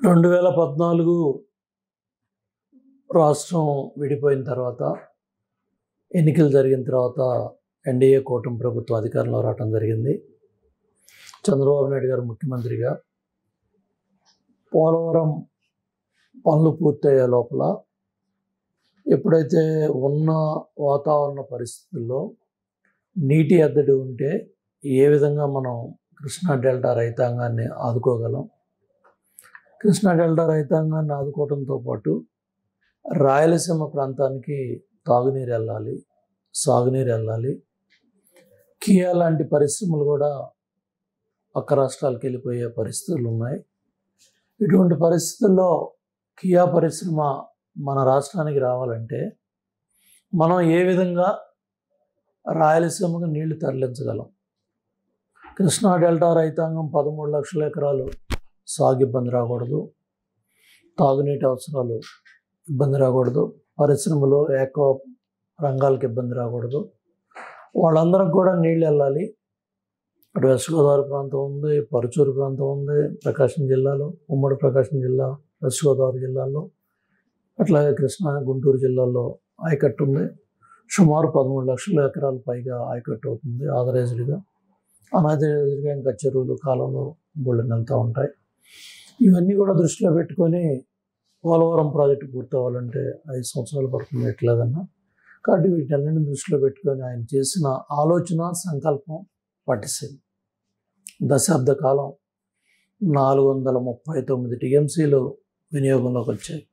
2014 రాష్ట్రం విడిపోయిన తర్వాత ఎన్నికలు జరిగిన తర్వాత ఎన్డీఏ కూటమి ప్రభుత్వం అధికారంలో రావడం జరిగింది. చంద్రబాబు నాయుడు గారు ముఖ్యమంత్రిగా పోలవరం పనులు పూర్తయ్యే లోపల ఎప్పుడైతే ఉన్న వాతావరణ పరిస్థితుల్లో నీటి ఎద్దడి ఉంటే ఏ విధంగా మనం కృష్ణా డెల్టా రైతాంగాన్ని ఆదుకోగలం, కృష్ణా డెల్టా రైతాంగాన్ని ఆదుకోవడంతో పాటు రాయలసీమ ప్రాంతానికి తాగునీరు వెళ్ళాలి, సాగునీరు వెళ్ళాలి. కియా లాంటి పరిశ్రమలు కూడా పక్క రాష్ట్రాలకు వెళ్ళిపోయే పరిస్థితులు ఉన్నాయి. ఇటువంటి పరిస్థితుల్లో కియా పరిశ్రమ మన రాష్ట్రానికి రావాలంటే మనం ఏ విధంగా రాయలసీమకు నీళ్లు తరలించగలం? కృష్ణా డెల్టా రైతాంగం 13 లక్షల ఎకరాలు సాగు ఇబ్బంది రాకూడదు, తాగునీటి అవసరాలు ఇబ్బంది రాకూడదు, పరిశ్రమలు ఏకో రంగాలకు ఇబ్బంది రాకూడదు. వాళ్ళందరికి కూడా నీళ్ళు వెళ్ళాలి. అటు వెస్ట్ గోదావరి ప్రాంతం ఉంది, పరుచూరు ప్రాంతం ఉంది, ప్రకాశం జిల్లాలో, ఉమ్మడి ప్రకాశం జిల్లా, వెస్ట్ గోదావరి జిల్లాలో, అట్లాగే కృష్ణా గుంటూరు జిల్లాలో ఆయకట్టు ఉంది. సుమారు 13 లక్షల ఎకరాలు పైగా ఆయకట్టు అవుతుంది ఆథరైజ్డ్గా. అనాథరైజ్డ్గా ఇంకా చెరువులు, కాలువలు బోళ్ళని వెళ్తూ ఉంటాయి. ఇవన్నీ కూడా దృష్టిలో పెట్టుకొని పోలవరం ప్రాజెక్టు పూర్తవ్వాలంటే 5 సంవత్సరాలు పడుతుంది ఎట్లేదన్నా. కాబట్టి వీటన్నిటిని దృష్టిలో పెట్టుకొని ఆయన చేసిన ఆలోచన, సంకల్పం పట్టించింది. దశాబ్ద కాలం 439 టీఎంసీలు వినియోగంలోకి వచ్చాయి.